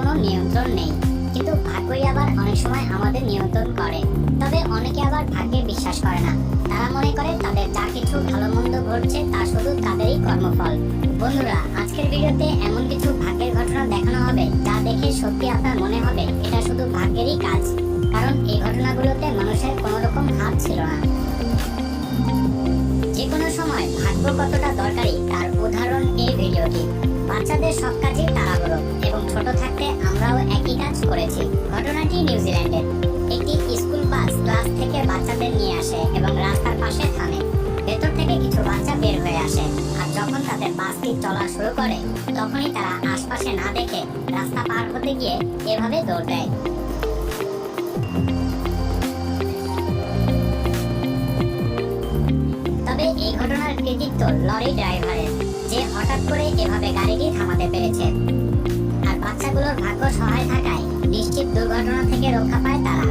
কোনো নিয়ন্ত্রণ নেই, কিন্তু ভাগ্যই আবার অনেক সময় আমাদের নিয়ন্ত্রণ করে। তবে অনেকে আবার ভাগ্যে বিশ্বাস করে না। তারা মনে করে তাদের যা কিছু ভালো মন্দ ঘটছে তা শুধু তাদেরই কর্মফল। বন্ধুরা, আজকের ভিডিওতে এমন কিছু ভাগ্যের ঘটনা দেখানো হবে যা দেখে সত্যি আপনার মনে হবে এটা শুধু ভাগ্যেরই কাজ, কারণ এই ঘটনাগুলোতে মানুষের কোনো রকম হাত ছিল না। যে কোনো সময় ভাগ্য কতটা দরকারি তার উদাহরণ এই ভিডিওটি। বাচ্চাদের সব কাজে তাড়াহুড়ো, এবং ছোট থাকতে আমরাও একই কাজ করেছি। ঘটনাটি নিউজিল্যান্ডের। একটি স্কুল বাস ক্লাস থেকে বাচ্চাদের নিয়ে আসে এবং রাস্তার পাশে থামে। ভেতর থেকে কিছু বাচ্চা বের হয়ে আসে, আর যখন তাদের বাসটি চলা শুরু করে তখনই তারা আশপাশে না দেখে রাস্তা পার হতে গিয়ে এভাবে দৌড় দেয়। তবে এই ঘটনার কৃতিত্ব লরি ড্রাইভারের, যে হঠাৎ করে এভাবে গাড়িটি থামাতে পেরেছে। আর বাচ্চাগুলোর ভাগ্য সহায় থাকায় নিশ্চিত দুর্ঘটনা থেকে রক্ষা পায় তারা।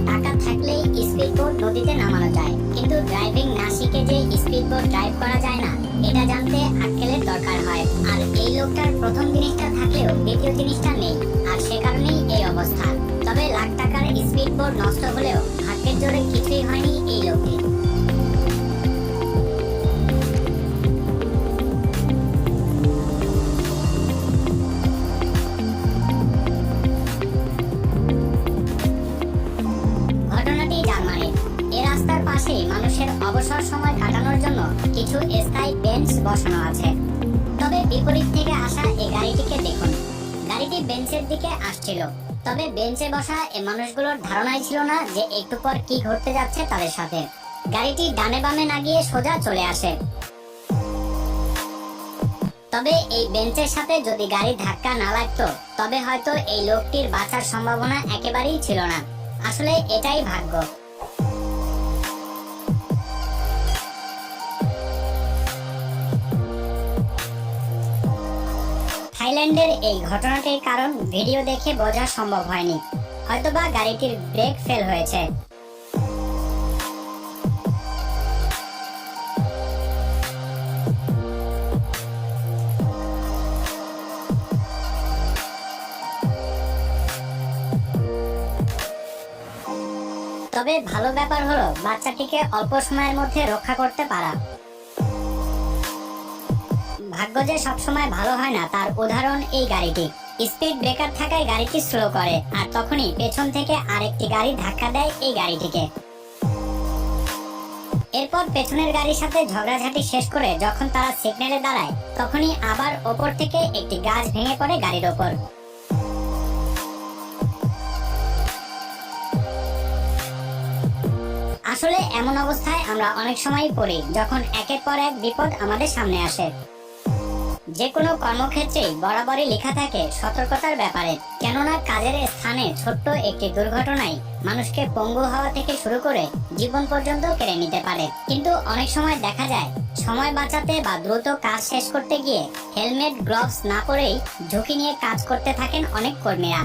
টাকা থাকলেই স্পিডবোট নদীতে নামানো যায়, কিন্তু ড্রাইভিং না শিখে যে স্পিডবোট ড্রাইভ করা যায় না এটা জানতে আক্কেলের দরকার হয়। আর এই লোকটার প্রথম জিনিসটা থাকলেও দ্বিতীয় জিনিসটা নেই, আর সে কারণেই এই অবস্থা। তবে লাখ টাকার স্পিডবোট নষ্ট হলেও ভাগ্যের জোরে কিছুই হয়নি এই লোকটির। মানুষের অবসর সময় কাটানোর জন্য কিছু স্থায়ী বেঞ্চ বসানো আছে। তবে বিপরীত থেকে আসা এই গাড়িটিকে দেখুন। গাড়িটি বেঞ্চের দিকে আসছিল, তবে বেঞ্চে বসা এই মানুষগুলোর ধারণাই ছিল না যে একটু পর কি ঘটতে যাচ্ছে তাদের সাথে। গাড়িটি ডানে বামে না গিয়ে সোজা চলে আসে। তবে এই বেঞ্চের সাথে যদি গাড়ি ধাক্কা না লাগতো তবে হয়তো এই লোকটির বাঁচার সম্ভাবনা একেবারেই ছিল না। আসলে এটাই ভাগ্য। থাইল্যান্ডের এই ঘটনাটির কারণ ভিডিও দেখে বোঝা সম্ভব হয়নি, হয়তোবা গাড়িটির ব্রেক ফেল হয়েছে। তবে ভালো ব্যাপার হলো বাচ্চাটিকে অল্প সময়ের মধ্যে রক্ষা করতে পারা। ভাগ্য যে সবসময় ভালো হয় না তার উদাহরণ এই গাড়িটি। স্পিড ব্রেকার থাকায় গাড়িটি স্লো করে, আর তখনই পেছন থেকে আরেকটি গাড়ি ধাক্কা দেয় এই গাড়িটিকে। এরপর পেছনের গাড়ির সাথে ঝগড়াঝাটি শেষ করে যখন তারা সিগন্যালে দাঁড়ায় তখনই আবার ওপর থেকে একটি গাছ ভেঙে পড়ে গাড়ির ওপর। আসলে এমন অবস্থায় আমরা অনেক সময় পড়ি যখন একের পর এক বিপদ আমাদের সামনে আসে। যে কোনো কর্মক্ষেত্রেই বরাবরই লেখা থাকে সতর্কতার ব্যাপারে, কেননা কাজের স্থানে ছোট্ট একটি দুর্ঘটনাই মানুষকে পঙ্গু হওয়া থেকে শুরু করে জীবন পর্যন্ত কেড়ে নিতে পারে। কিন্তু অনেক সময় দেখা যায় সময় বাঁচাতে বা দ্রুত কাজ শেষ করতে গিয়ে হেলমেট গ্লোভস না পরেই ঝুঁকি নিয়ে কাজ করতে থাকেন অনেক কর্মীরা।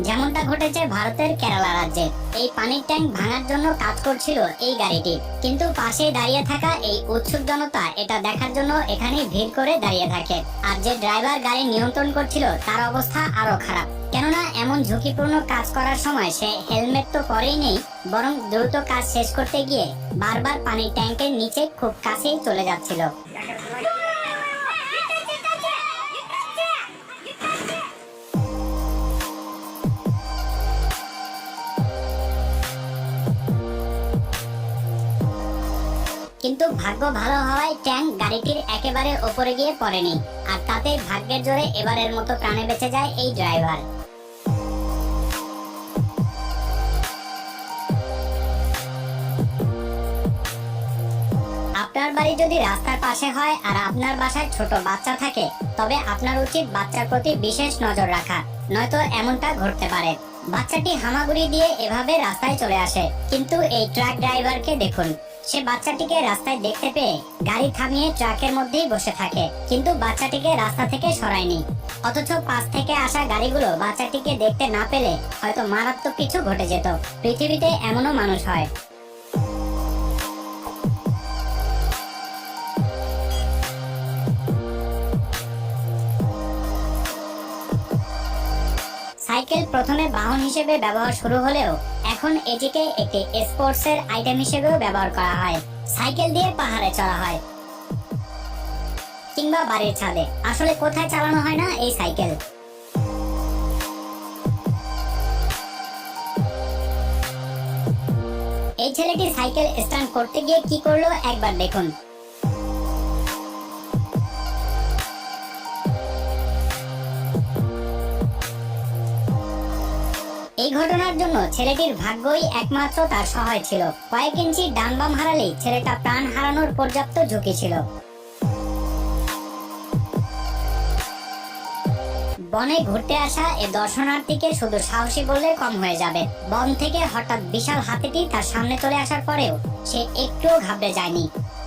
যেমনটা ঘটেছে ভারতের কেরালা রাজ্যে। এই পানির ট্যাঙ্ক ভাঙার জন্য কাজ করছিল এই গাড়িটি, কিন্তু পাশে দাঁড়িয়ে থাকা এই উৎসুক জনতা এটা দেখার জন্য এখানে ভিড় করে দাঁড়িয়ে থাকে। আর যে ড্রাইভার গাড়ি নিয়ন্ত্রণ করছিল তার অবস্থা আরো খারাপ, কেননা এমন ঝুঁকিপূর্ণ কাজ করার সময় সে হেলমেট তো পরেই নেই, বরং দ্রুত কাজ শেষ করতে গিয়ে বারবার পানির ট্যাঙ্কের নিচে খুব কাছেই চলে যাচ্ছিল। কিন্তু ভাগ্য ভালো হওয়ায় ট্যাঙ্ক গাড়িটির একেবারে ওপরে গিয়ে পড়েনি, আর তাতে ভাগ্যের জোরে এবারের মতো প্রাণে বেঁচে যায় এই ড্রাইভার। আপনার বাড়ি যদি রাস্তার পাশে হয় আর আপনার বাসায় ছোট বাচ্চা থাকে তবে আপনার উচিত বাচ্চার প্রতি বিশেষ নজর রাখা, নয়তো এমনটা ঘটতে পারে। বাচ্চাটি হামাগুড়ি দিয়ে এভাবে রাস্তায় চলে আসে, কিন্তু এই ট্রাক ড্রাইভারকে দেখুন। সে বাচ্চাটিকে রাস্তায় দেখতে পেয়ে গাড়ি থামিয়ে ট্রাকের মধ্যেই বসে থাকে, কিন্তু বাচ্চাটিকে রাস্তা থেকে সরায়নি। অথচ পাশ থেকে আসা গাড়িগুলো বাচ্চাটিকে দেখতে না পেলে হয়তো মারাত্মক কিছু ঘটে যেত। পৃথিবীতে এমনও মানুষ হয়। সাইকেল প্রথমে বাহন হিসেবে ব্যবহার শুরু হলেও এখন এটিকে একটি স্পোর্টসের আইটেম হিসেবেও ব্যবহার করা হয়। সাইকেল দিয়ে পাহাড়ে চড়া হয় কিংবা বাড়ির ছাদে। আসলে কোথায় চালানো হয় না এই সাইকেল? এই ছেলেটি সাইকেল স্ট্যান্ড করতে গিয়ে কি করলো একবার দেখুন। এই ঘটনার জন্য ছেলেটির ভাগ্যই একমাত্র তার সহায় ছিল। কয়েক ইঞ্চি ডান বাম হারালেই ছেলেটা প্রাণ হারানোর পর্যাপ্ত ঝুঁকি ছিল। বনে ঘুরতে আসা এ দর্শনার্থীকে শুধু সাহসী বললে কম হয়ে যাবে। বন থেকে হঠাৎ বিশাল হাতিটি তার সামনে চলে আসার পরেও সে একটুও ঘাবড়ে যায়নি,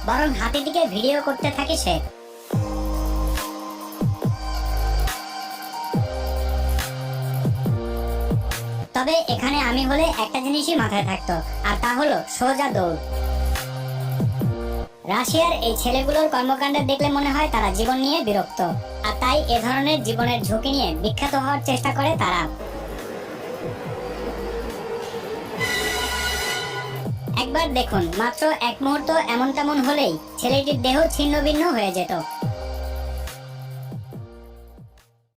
বরং হাতিটিকে ভিডিও করতে থাকে সে। তবে এখানে আমি হলে একটা জিনিসই মাথায় থাকতো, আর তা হলো সোজা দৌড়। রাশিয়ার এই ছেলেগুলোর কর্মকাণ্ড দেখলে মনে হয় তারা জীবন নিয়ে বিরক্ত, আর তাই এ ধরনের জীবনের ঝুঁকি নিয়ে বিখ্যাত হওয়ার চেষ্টা করে তারা। একবার দেখুন, মাত্র এক মুহূর্ত এমন তেমন হলেই ছেলেটির দেহ ছিন্ন ভিন্ন হয়ে যেত।